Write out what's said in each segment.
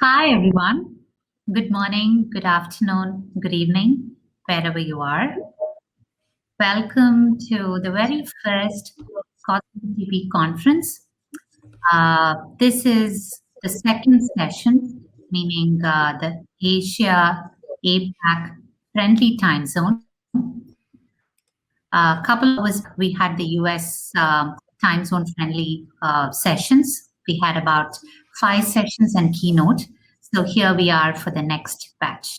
Hi, everyone. Good morning, good afternoon, good evening, wherever you are. Welcome to the very first Cosmos DB conference. This is the second session, meaning the Asia APAC friendly time zone. A couple of hours we had the US time zone friendly sessions. We had about 5 sessions and keynote. So here we are for the next batch.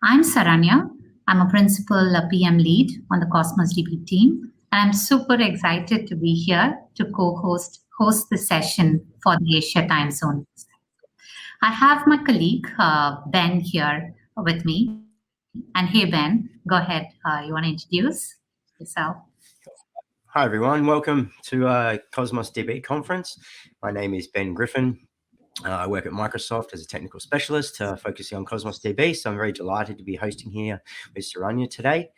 I'm Saranya. I'm a principal PM lead on the Cosmos DB team. And I'm super excited to be here to co-host the session for the Asia time zone. I have my colleague Ben here with me. And hey, Ben, go ahead. You want to introduce yourself? Hi everyone, welcome to Cosmos DB conference. My name is Ben Griffin. I work at Microsoft as a technical specialist focusing on Cosmos DB, so I'm very delighted to be hosting here with Saranya today.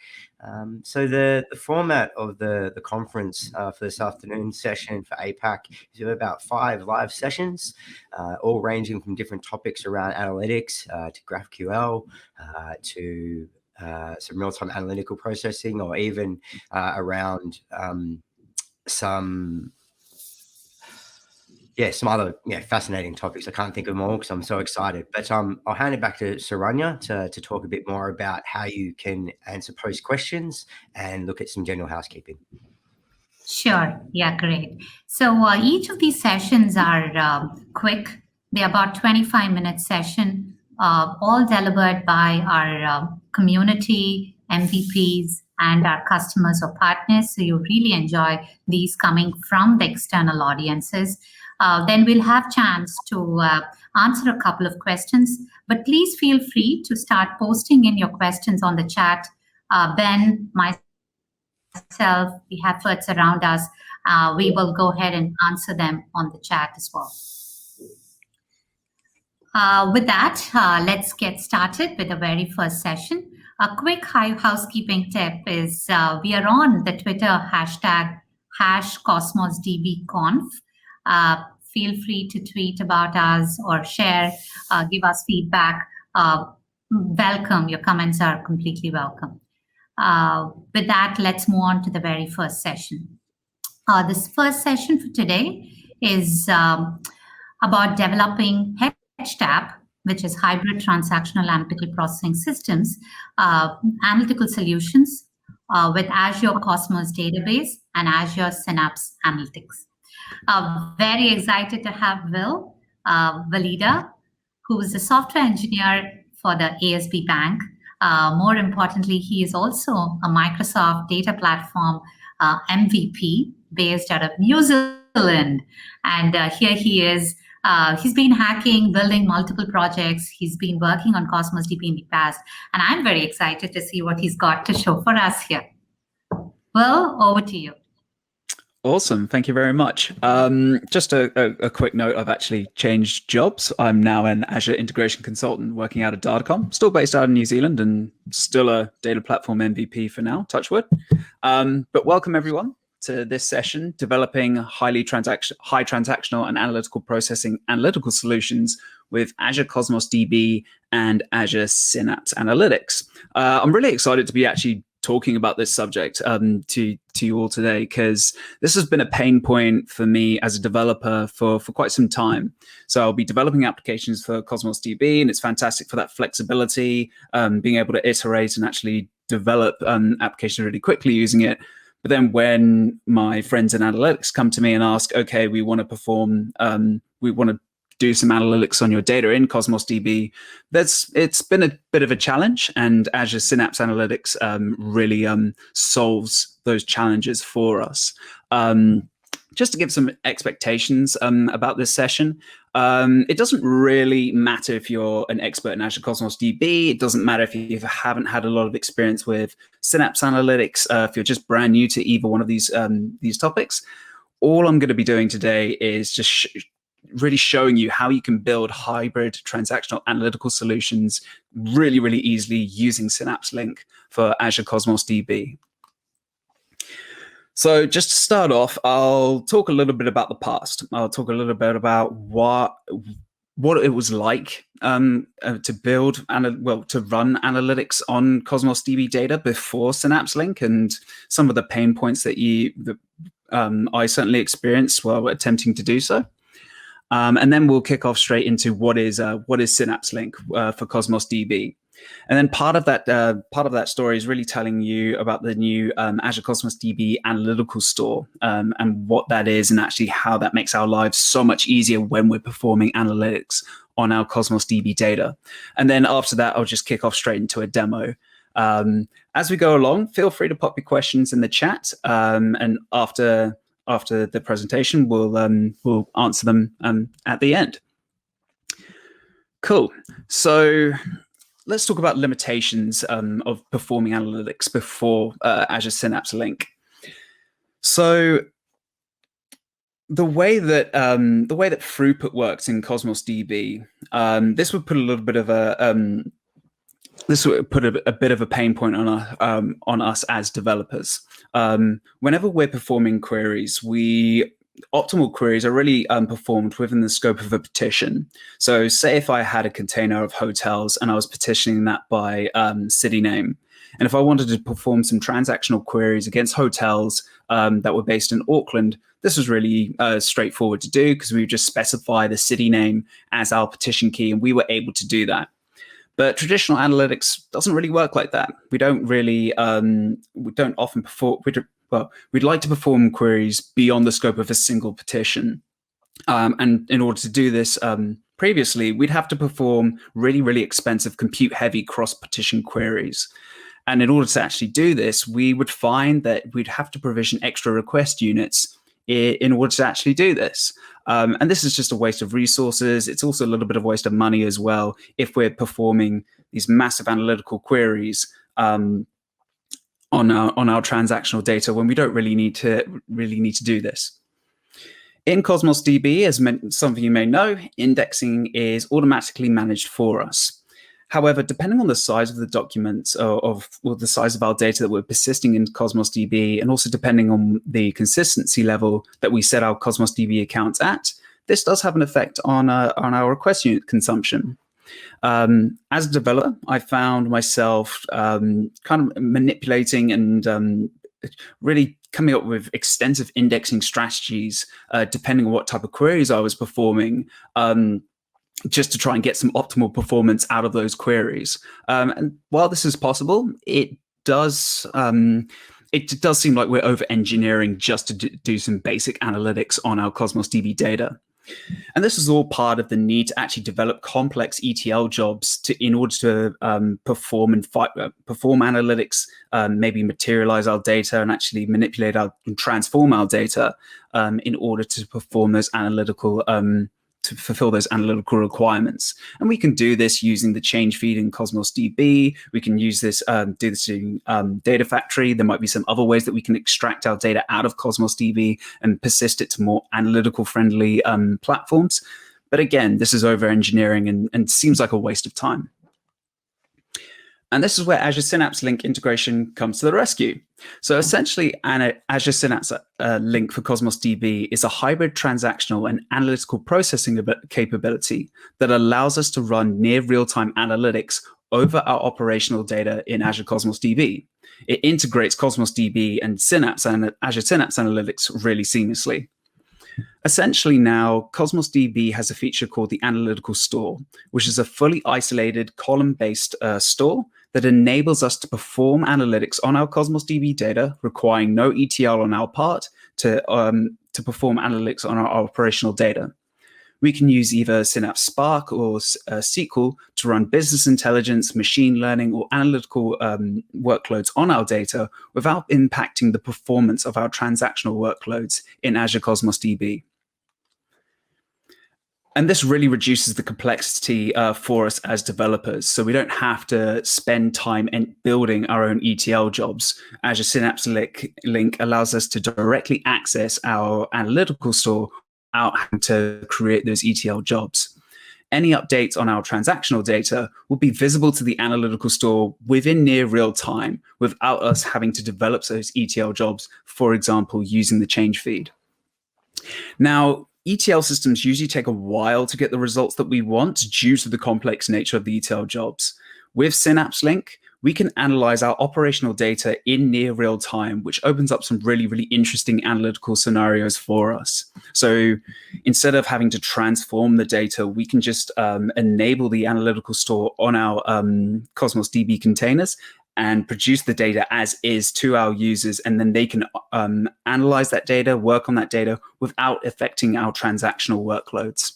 So the format of the conference for this afternoon session for APAC is we have about 5 live sessions, all ranging from different topics around analytics to GraphQL to some real-time analytical processing, or even around some other fascinating topics. I can't think of them all because I'm so excited. But I'll hand it back to Saranya to talk a bit more about how you can answer post questions and look at some general housekeeping. Sure. Yeah, great. So each of these sessions are quick. They're about 25-minute session, all delivered by our community, MVPs, and our customers or partners. So you really enjoy these coming from the external audiences. Then we'll have chance to answer a couple of questions, but please feel free to start posting in your questions on the chat. Ben, myself, we have experts around us. We will go ahead and answer them on the chat as well. With that, let's get started with the very first session. A quick housekeeping tip is we are on the Twitter hashtag #CosmosDBConf. Feel free to tweet about us or share, give us feedback. Welcome. Your comments are completely welcome. With that, let's move on to the very first session. This first session for today is about developing HTAP, which is Hybrid Transactional Analytical Processing Systems, analytical solutions with Azure Cosmos Database and Azure Synapse Analytics. Very excited to have Will Valida, who is a software engineer for the ASB Bank. More importantly, he is also a Microsoft Data Platform MVP based out of New Zealand. And here he is. He's been hacking, building multiple projects. He's been working on Cosmos DB in the past. And I'm very excited to see what he's got to show for us here. Will, over to you. Awesome. Thank you very much. Just a quick note, I've actually changed jobs. I'm now an Azure integration consultant working out of Datacom, still based out of New Zealand and still a data platform MVP for now, touch wood. But welcome everyone to this session, developing high transactional and analytical processing analytical solutions with Azure Cosmos DB and Azure Synapse Analytics. I'm really excited to be actually talking about this subject to you all today, because this has been a pain point for me as a developer for quite some time. So I'll be developing applications for Cosmos DB, and it's fantastic for that flexibility, being able to iterate and actually develop applications really quickly using it. But then when my friends in analytics come to me and ask, okay, we want to do some analytics on your data in Cosmos DB, it's been a bit of a challenge, and Azure Synapse Analytics really solves those challenges for us. Just to give some expectations about this session, it doesn't really matter if you're an expert in Azure Cosmos DB. It doesn't matter if you haven't had a lot of experience with Synapse Analytics, if you're just brand new to either one of these topics. All I'm going to be doing today is just really showing you how you can build hybrid transactional analytical solutions really, really easily using Synapse Link for Azure Cosmos DB. So just to start off, I'll talk a little bit about the past. I'll talk a little bit about what it was like to build and to run analytics on Cosmos DB data before Synapse Link, and some of the pain points that I certainly experienced while attempting to do so. And then we'll kick off straight into what is Synapse Link for Cosmos DB. And then part of that story is really telling you about the new Azure Cosmos DB Analytical Store, and what that is, and actually how that makes our lives so much easier when we're performing analytics on our Cosmos DB data. And then after that, I'll just kick off straight into a demo. As we go along, feel free to pop your questions in the chat, and after the presentation, we'll answer them at the end. Cool. So let's talk about limitations of performing analytics before Azure Synapse Link. So the way that throughput works in Cosmos DB, this would put a little bit of a bit of a pain point on us as developers. Whenever we're performing queries, optimal queries are really performed within the scope of a petition. So say if I had a container of hotels and I was petitioning that by city name, and if I wanted to perform some transactional queries against hotels that were based in Auckland, this was really straightforward to do, because we would just specify the city name as our petition key, and we were able to do that. But traditional analytics doesn't really work like that. We don't really, we don't often perform, we'd like to perform queries beyond the scope of a single petition. And in order to do this, previously, we'd have to perform really, really expensive compute-heavy cross-petition queries. And in order to actually do this, we would find that we'd have to provision extra request units in order to actually do this. And this is just a waste of resources. It's also a little bit of waste of money as well if we're performing these massive analytical queries on our transactional data when we don't really need to do this. In Cosmos DB, as some of you may know, indexing is automatically managed for us. However, depending on the size of the documents or the size of our data that we're persisting in Cosmos DB, and also depending on the consistency level that we set our Cosmos DB accounts at, this does have an effect on our request unit consumption. As a developer, I found myself kind of manipulating and really coming up with extensive indexing strategies depending on what type of queries I was performing, just to try and get some optimal performance out of those queries. And while this is possible, it does seem like we're over-engineering just to do some basic analytics on our Cosmos DB data. And this is all part of the need to actually develop complex ETL jobs in order to perform analytics, maybe materialize our data and actually manipulate and transform our data in order to perform those analytical to fulfill those analytical requirements. And we can do this using the change feed in Cosmos DB. We can use this, do this in Data Factory. There might be some other ways that we can extract our data out of Cosmos DB and persist it to more analytical friendly platforms. But again, this is over engineering and seems like a waste of time. And this is where Azure Synapse Link integration comes to the rescue. So essentially, Azure Synapse Link for Cosmos DB is a hybrid transactional and analytical processing capability that allows us to run near real-time analytics over our operational data in Azure Cosmos DB. It integrates Cosmos DB and Synapse and Azure Synapse Analytics really seamlessly. Essentially now, Cosmos DB has a feature called the Analytical Store, which is a fully isolated column-based store that enables us to perform analytics on our Cosmos DB data, requiring no ETL on our part to perform analytics on our operational data. We can use either Synapse Spark or SQL to run business intelligence, machine learning, or analytical workloads on our data without impacting the performance of our transactional workloads in Azure Cosmos DB. And this really reduces the complexity for us as developers. So we don't have to spend time in building our own ETL jobs. Azure Synapse Link allows us to directly access our analytical store without having to create those ETL jobs. Any updates on our transactional data will be visible to the analytical store within near real time without us having to develop those ETL jobs, for example, using the change feed. Now, ETL systems usually take a while to get the results that we want due to the complex nature of the ETL jobs. With Synapse Link, we can analyze our operational data in near real time, which opens up some really, really interesting analytical scenarios for us. So instead of having to transform the data, we can just enable the analytical store on our Cosmos DB containers and produce the data as is to our users, and then they can analyze that data, work on that data without affecting our transactional workloads.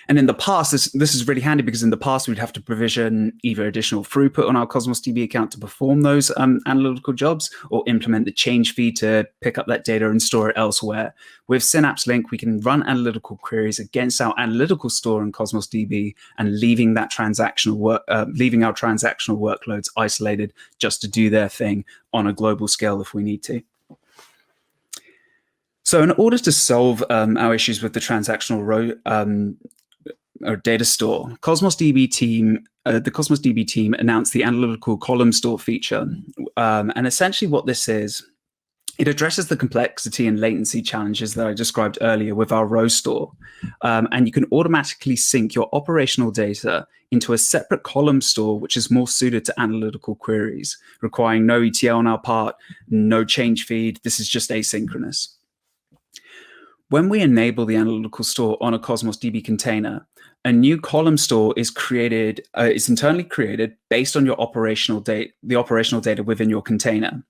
And in the past, this is really handy because in the past, we'd have to provision either additional throughput on our Cosmos DB account to perform those analytical jobs, or implement the change feed to pick up that data and store it elsewhere. With Synapse Link, we can run analytical queries against our analytical store in Cosmos DB and leaving our transactional workloads isolated just to do their thing on a global scale if we need to. So in order to solve our issues with the transactional or data store, the Cosmos DB team announced the analytical column store feature. And essentially what this is, it addresses the complexity and latency challenges that I described earlier with our row store. And you can automatically sync your operational data into a separate column store, which is more suited to analytical queries, requiring no ETL on our part, no change feed. This is just asynchronous. When we enable the analytical store on a Cosmos DB container, a new column store is created, is internally created based on your operational data, the operational data within your container.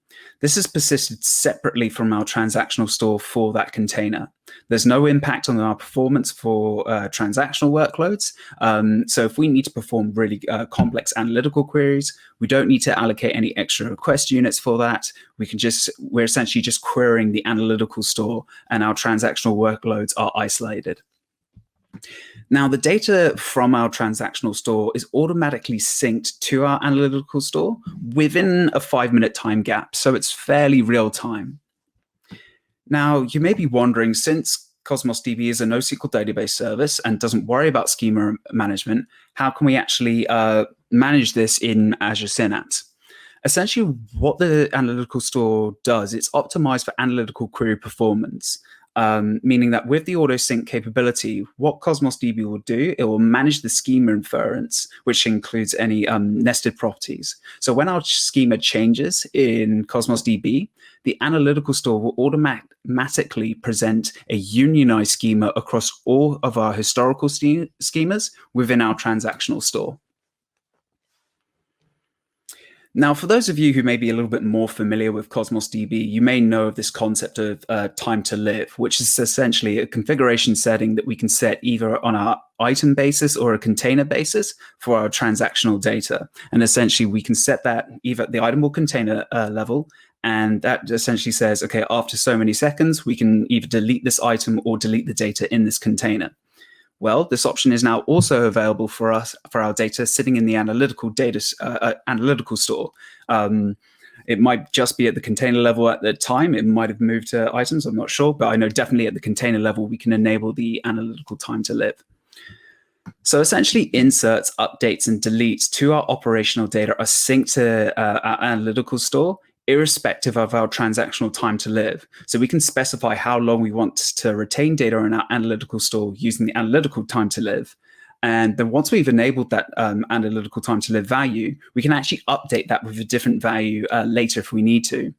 This is persisted separately from our transactional store for that container. There's no impact on our performance for transactional workloads. So if we need to perform really complex analytical queries, we don't need to allocate any extra request units for that. We're essentially just querying the analytical store, and our transactional workloads are isolated. Now, the data from our transactional store is automatically synced to our analytical store within a 5-minute time gap, so it's fairly real time. Now, you may be wondering, since Cosmos DB is a NoSQL database service and doesn't worry about schema management, how can we actually manage this in Azure Synapse? Essentially, what the analytical store does, it's optimized for analytical query performance. Meaning that with the auto sync capability, what Cosmos DB will do, it will manage the schema inference, which includes any nested properties. So when our schema changes in Cosmos DB, the analytical store will automatically present a unionized schema across all of our historical schemas within our transactional store. Now, for those of you who may be a little bit more familiar with Cosmos DB, you may know of this concept of time to live, which is essentially a configuration setting that we can set either on our item basis or a container basis for our transactional data. And essentially, we can set that either at the item or container level. And that essentially says, okay, after so many seconds, we can either delete this item or delete the data in this container. Well, this option is now also available for us for our data sitting in the analytical store. It might just be at the container level at the time. It might have moved to items. I'm not sure, but I know definitely at the container level we can enable the analytical time to live. So essentially, inserts, updates, and deletes to our operational data are synced to our analytical store, irrespective of our transactional time to live. So we can specify how long we want to retain data in our analytical store using the analytical time to live. And then once we've enabled that analytical time to live value, we can actually update that with a different value later if we need to.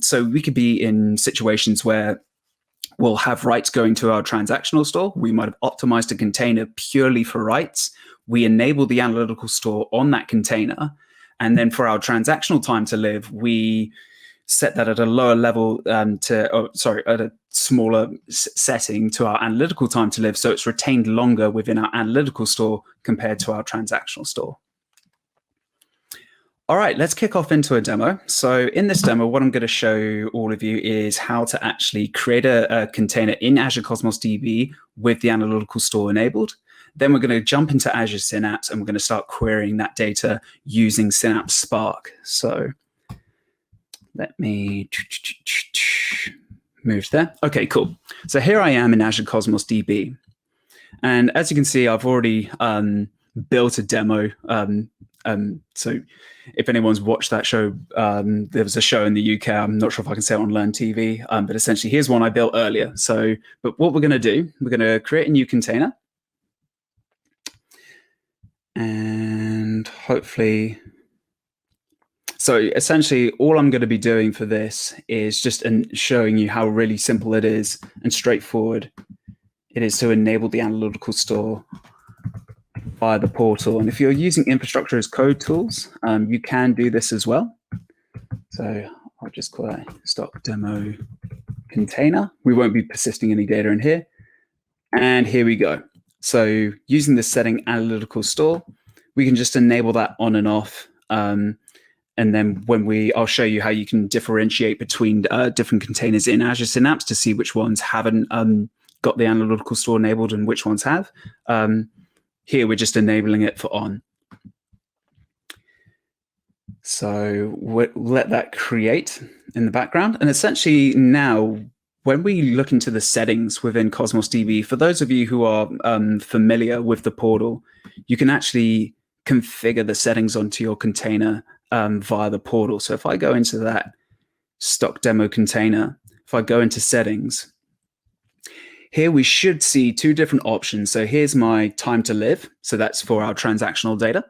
So we could be in situations where we'll have writes going to our transactional store. We might have optimized a container purely for writes. We enable the analytical store on that container. And then for our transactional time to live, we set that at a lower level at a smaller setting to our analytical time to live. So it's retained longer within our analytical store compared to our transactional store. All right, let's kick off into a demo. So in this demo, what I'm going to show all of you is how to actually create a container in Azure Cosmos DB with the analytical store enabled. Then we're going to jump into Azure Synapse and we're going to start querying that data using Synapse Spark. So let me move there. Okay, cool. So here I am in Azure Cosmos DB. And as you can see, I've already built a demo. So if anyone's watched that show, there was a show in the UK. I'm not sure if I can say it on Learn TV, but essentially here's one I built earlier. So, but what we're going to do, we're going to create a new container. And hopefully, so essentially all I'm going to be doing for this is just showing you how really simple it is and straightforward it is to enable the analytical store via the portal. And if you're using infrastructure as code tools, you can do this as well. So I'll just call it stock demo container. We won't be persisting any data in here. And here we go. So using the setting analytical store, we can just enable that on and off. And then I'll show you how you can differentiate between different containers in Azure Synapse to see which ones haven't got the analytical store enabled and which ones have. Here, we're just enabling it for on. So we'll let that create in the background. And essentially now, when we look into the settings within Cosmos DB, for those of you who are familiar with the portal, you can actually configure the settings onto your container via the portal. So if I go into that stock demo container, if I go into settings, here we should see two different options. So here's my time to live. So that's for our transactional data.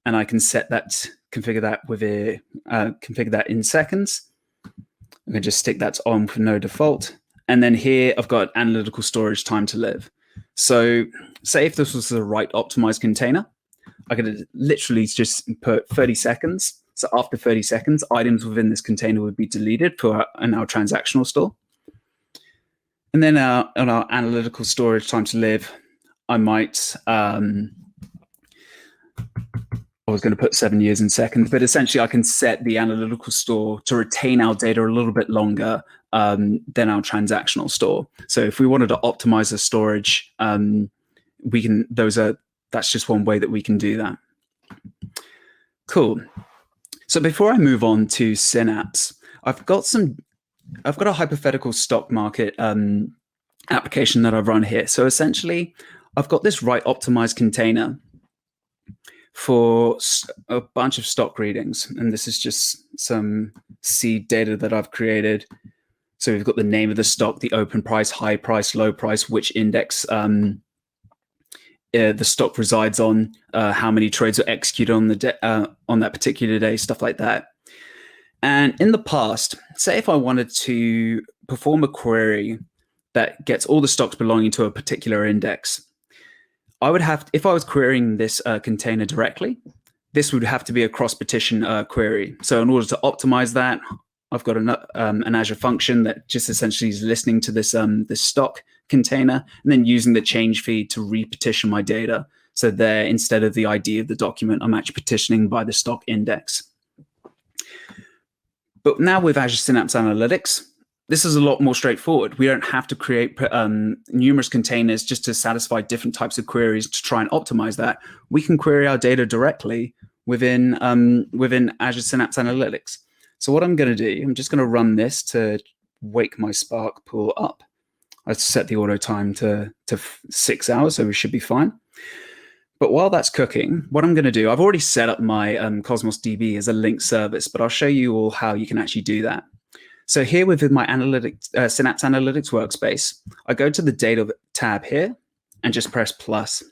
And I can set that, configure that in seconds. I can just stick that on for no default. And then here I've got analytical storage time to live. So say if this was the right optimized container, I could literally just put 30 seconds. So after 30 seconds, items within this container would be deleted in our transactional store. And then on our analytical storage time to live, I might, I was going to put 7 years in seconds, but essentially I can set the analytical store to retain our data a little bit longer than our transactional store. So if we wanted to optimize the storage, we can, that's just one way that we can do that. Cool. So before I move on to Synapse, I've got a hypothetical stock market application that I've run here. So essentially, I've got this right optimized container for a bunch of stock readings. And this is just some seed data that I've created. So we've got the name of the stock, the open price, high price, low price, which index the stock resides on, how many trades are executed on that particular day, stuff like that. And in the past, say if I wanted to perform a query that gets all the stocks belonging to a particular index, I would have, if I was querying this container directly, this would have to be a cross-petition query. So in order to optimize that, I've got an Azure function that just essentially is listening to this stock container and then using the change feed to repetition my data. So there, instead of the ID of the document, I'm actually petitioning by the stock index. But now with Azure Synapse Analytics, this is a lot more straightforward. We don't have to create numerous containers just to satisfy different types of queries to try and optimize that. We can query our data directly within Azure Synapse Analytics. So what I'm going to do, I'm just going to run this to wake my Spark pool up. I set the auto time to 6 hours, so we should be fine. But while that's cooking, what I'm going to do, I've already set up my Cosmos DB as a link service, but I'll show you all how you can actually do that. So here within my Synapse Analytics workspace, I go to the data tab here and just press plus.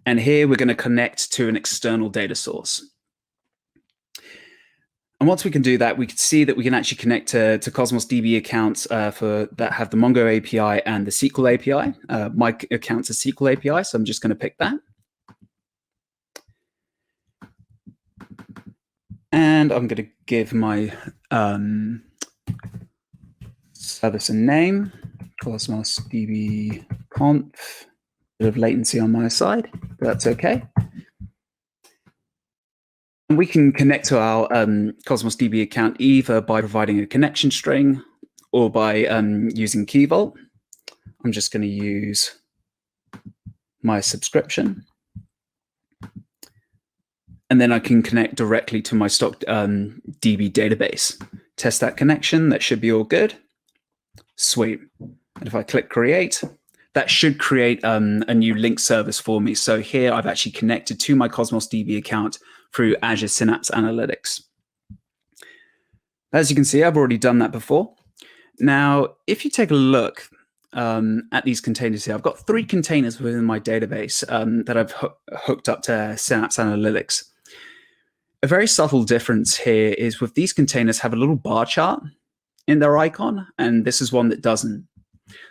And here we're going to connect to an external data source. And once we can do that, we can see that we can actually connect to Cosmos DB accounts that have the Mongo API and the SQL API. My account's a SQL API, so I'm just going to pick that. And I'm going to give my service a name, Cosmos DB conf. Bit of latency on my side, but that's okay. And we can connect to our Cosmos DB account either by providing a connection string or by using Key Vault. I'm just going to use my subscription. And then I can connect directly to my stock DB database. Test that connection. That should be all good. Sweet. And if I click create, that should create a new link service for me. So here I've actually connected to my Cosmos DB account through Azure Synapse Analytics. As you can see, I've already done that before. Now, if you take a look at these containers here, I've got 3 containers within my database that I've hooked up to Synapse Analytics. A very subtle difference here is with these containers have a little bar chart in their icon, and this is one that doesn't.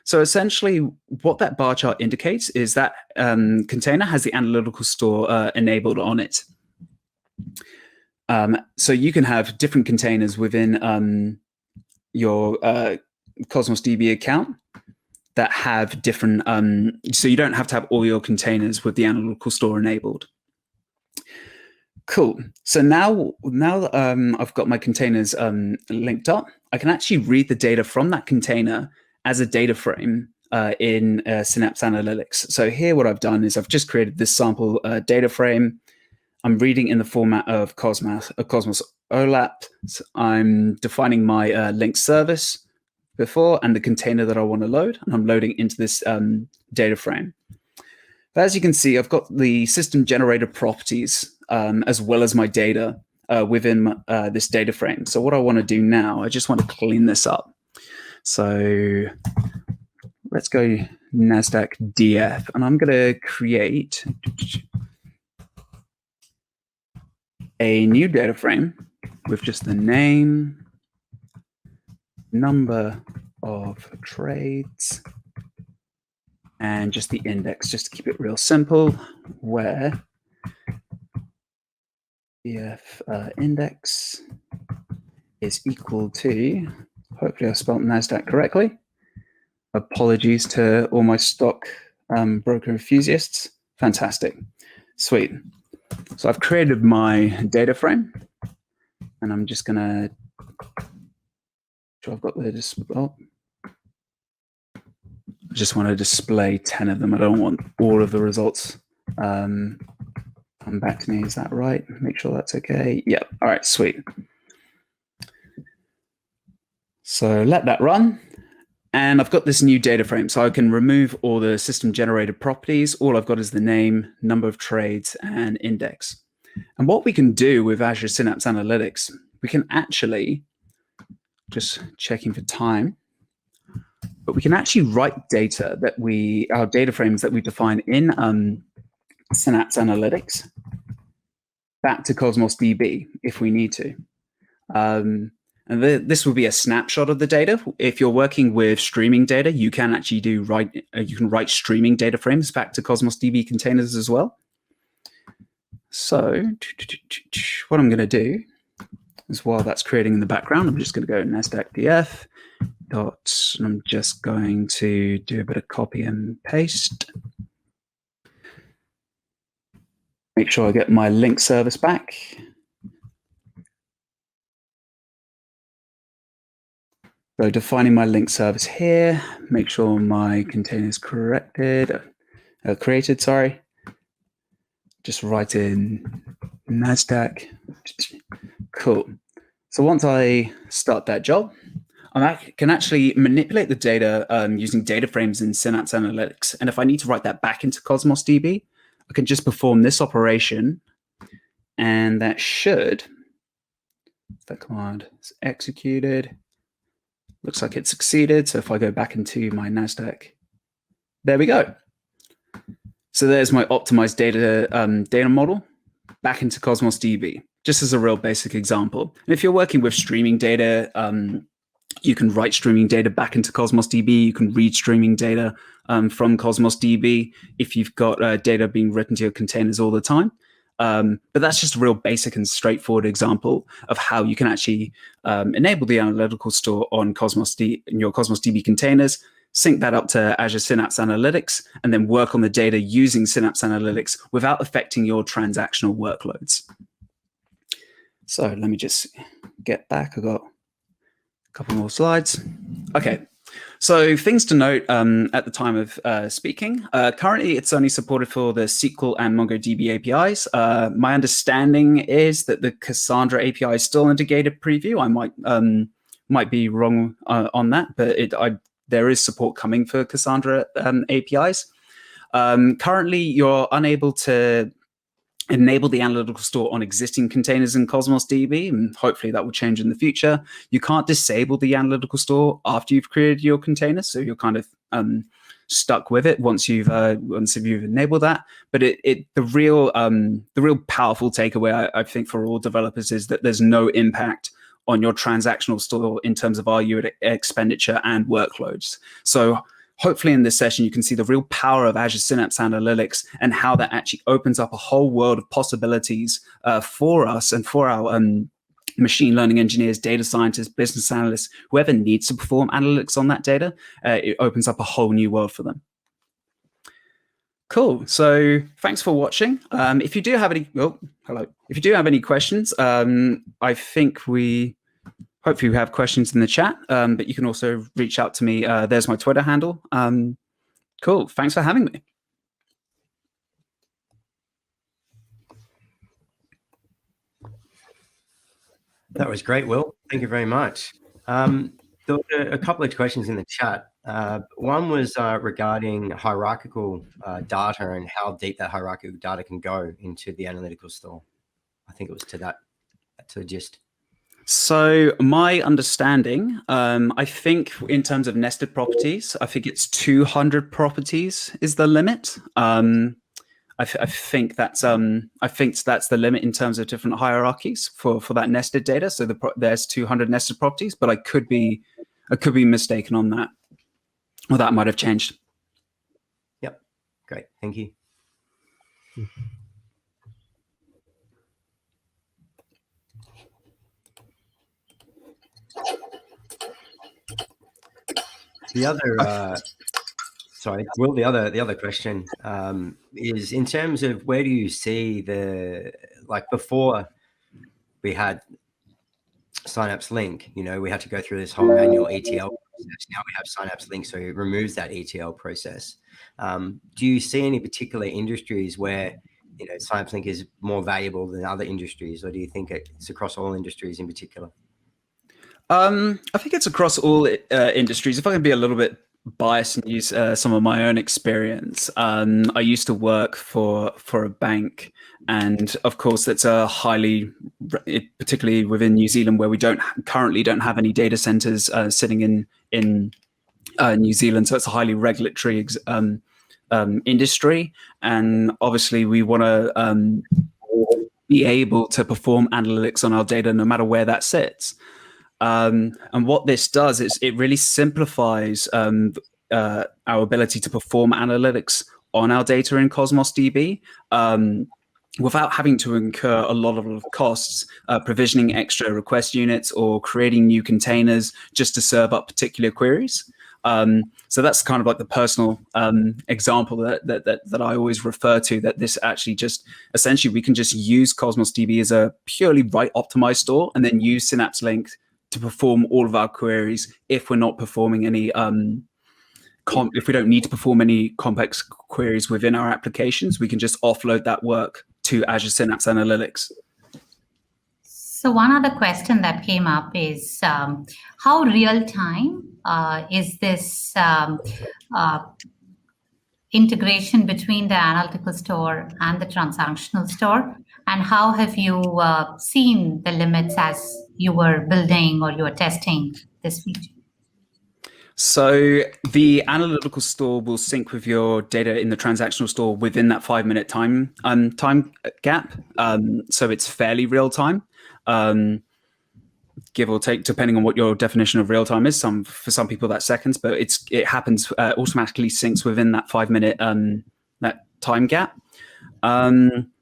So essentially what that bar chart indicates is that container has the analytical store enabled on it. So you can have different containers within your Cosmos DB account that have different, so you don't have to have all your containers with the analytical store enabled. Cool. So now I've got my containers linked up, I can actually read the data from that container as a data frame in Synapse Analytics. So here what I've done is I've just created this sample data frame. I'm reading in the format of Cosmos OLAP. So I'm defining my link service before and the container that I want to load, and I'm loading into this data frame. But as you can see, I've got the system generated properties as well as my data within this data frame. So what I want to do now, I just want to clean this up. So let's go NASDAQ DF, and I'm going to create a new data frame with just the name, number of trades, and just the index, just to keep it real simple, where DF index is equal to, hopefully I spelled NASDAQ correctly. Apologies to all my stock broker enthusiasts. Fantastic. Sweet. So I've created my data frame, and I'm just going to, I've got the, oh, I just want to display 10 of them. I don't want all of the results. Come back to me. Is that right? Make sure that's okay. Yeah. All right. Sweet. So let that run. And I've got this new data frame. So I can remove all the system generated properties. All I've got is the name, number of trades, and index. And what we can do with Azure Synapse Analytics, we can actually, just checking for time, but we can actually write data that our data frames that we define in Synapse Analytics back to Cosmos DB if we need to. And this will be a snapshot of the data. If you're working with streaming data, you can actually you can write streaming data frames back to Cosmos DB containers as well. So what I'm going to do is, while that's creating in the background, I'm just going to go NASDAQ DF dot, and I'm just going to do a bit of copy and paste. Make sure I get my link service back. So defining my link service here, make sure my container is created, sorry. Just write in NASDAQ. Cool. So once I start that job, I can actually manipulate the data using data frames in Synapse Analytics. And if I need to write that back into Cosmos DB, I can just perform this operation, and that should, if that command is executed, looks like it succeeded. So if I go back into my NASDAQ, there we go. So there's my optimized data model back into Cosmos DB, just as a real basic example. And if you're working with streaming data, you can write streaming data back into Cosmos DB. You can read streaming data from Cosmos DB if you've got data being written to your containers all the time. But that's just a real basic and straightforward example of how you can actually enable the analytical store on in your Cosmos DB containers, sync that up to Azure Synapse Analytics, and then work on the data using Synapse Analytics without affecting your transactional workloads. So let me just get back. I've got a couple more slides. Okay. So things to note at the time of speaking. Currently, it's only supported for the SQL and MongoDB APIs. My understanding is that the Cassandra API is still in gated preview. I might be wrong on that, but there is support coming for Cassandra APIs. Currently, you're unable to enable the analytical store on existing containers in Cosmos DB, and hopefully that will change in the future. You can't disable the analytical store after you've created your container, so you're kind of stuck with it once you've enabled that. But the real powerful takeaway I think for all developers is that there's no impact on your transactional store in terms of RU expenditure and workloads. So hopefully in this session, you can see the real power of Azure Synapse Analytics and how that actually opens up a whole world of possibilities for us and for our machine learning engineers, data scientists, business analysts, whoever needs to perform analytics on that data. It opens up a whole new world for them. Cool. So thanks for watching. If you do have any, hello. If you do have any questions, I think hopefully we have questions in the chat, but you can also reach out to me. There's my Twitter handle. Cool. Thanks for having me. That was great, Will. Thank you very much. There were a couple of questions in the chat. One was regarding hierarchical data and how deep that hierarchical data can go into the analytical store. I think it was to the gist. So my understanding, I think in terms of nested properties, I think it's 200 properties is the limit. I think that's the limit in terms of different hierarchies for that nested data. So there's 200 nested properties, but I could be mistaken on that, or that might have changed. Yep, great, thank you. The other, sorry, Will, the other question is in terms of where do you see before we had Synapse Link, we had to go through this whole manual ETL process. Now we have Synapse Link, so it removes that ETL process. Do you see any particular industries where Synapse Link is more valuable than other industries, or do you think it's across all industries in particular? I think it's across all industries. If I can be a little bit biased and use some of my own experience, I used to work for a bank, and of course that's a particularly within New Zealand, where we currently don't have any data centers sitting in New Zealand, so it's a highly regulatory industry, and obviously we want to be able to perform analytics on our data no matter where that sits. And what this does is it really simplifies our ability to perform analytics on our data in Cosmos DB without having to incur a lot of costs, provisioning extra request units or creating new containers just to serve up particular queries. So that's kind of like the personal example that I always refer to, that this actually just essentially we can just use Cosmos DB as a purely write optimized store and then use Synapse Link to perform all of our queries if we're not performing any if we don't need to perform any complex queries within our applications, we can just offload that work to Azure Synapse Analytics. So one other question that came up is how real time is this integration between the analytical store and the transactional store, and how have you seen the limits as you were building or you were testing this feature? So the analytical store will sync with your data in the transactional store within that 5-minute time gap. So it's fairly real time, give or take, depending on what your definition of real time is. For some people that's seconds, but it happens automatically syncs within that 5-minute that time gap.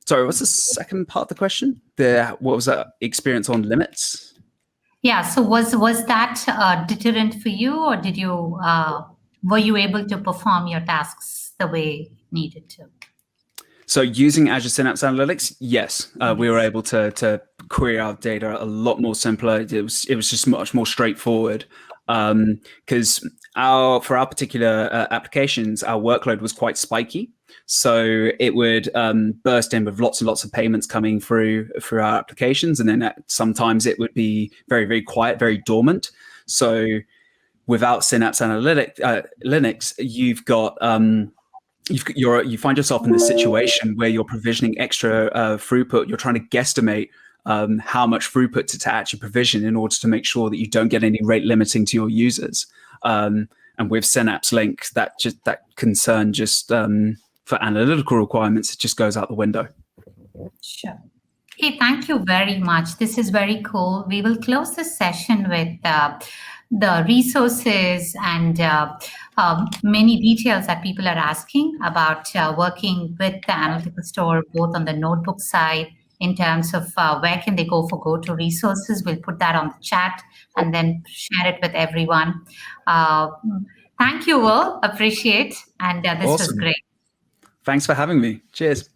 Sorry, what's the second part of the question? What was that experience on limits? Yeah, so was that deterrent for you, or did you were you able to perform your tasks the way needed to? So using Azure Synapse Analytics, yes, we were able to query our data a lot more simpler. It was just much more straightforward because for our particular applications, our workload was quite spiky. So it would burst in with lots and lots of payments coming through our applications, and then sometimes it would be very, very quiet, very dormant. So without Synapse Linux, you've got you find yourself in this situation where you're provisioning extra throughput. You're trying to guesstimate how much throughput to actually provision in order to make sure that you don't get any rate limiting to your users. And with Synapse Link, that concern for analytical requirements, it just goes out the window. Sure. Hey, thank you very much. This is very cool. We will close this session with the resources and many details that people are asking about working with the Analytical Store, both on the notebook side, in terms of where can they go for go-to resources. We'll put that on the chat and then share it with everyone. Thank you, Will. Appreciate. And this was great. Thanks for having me. Cheers.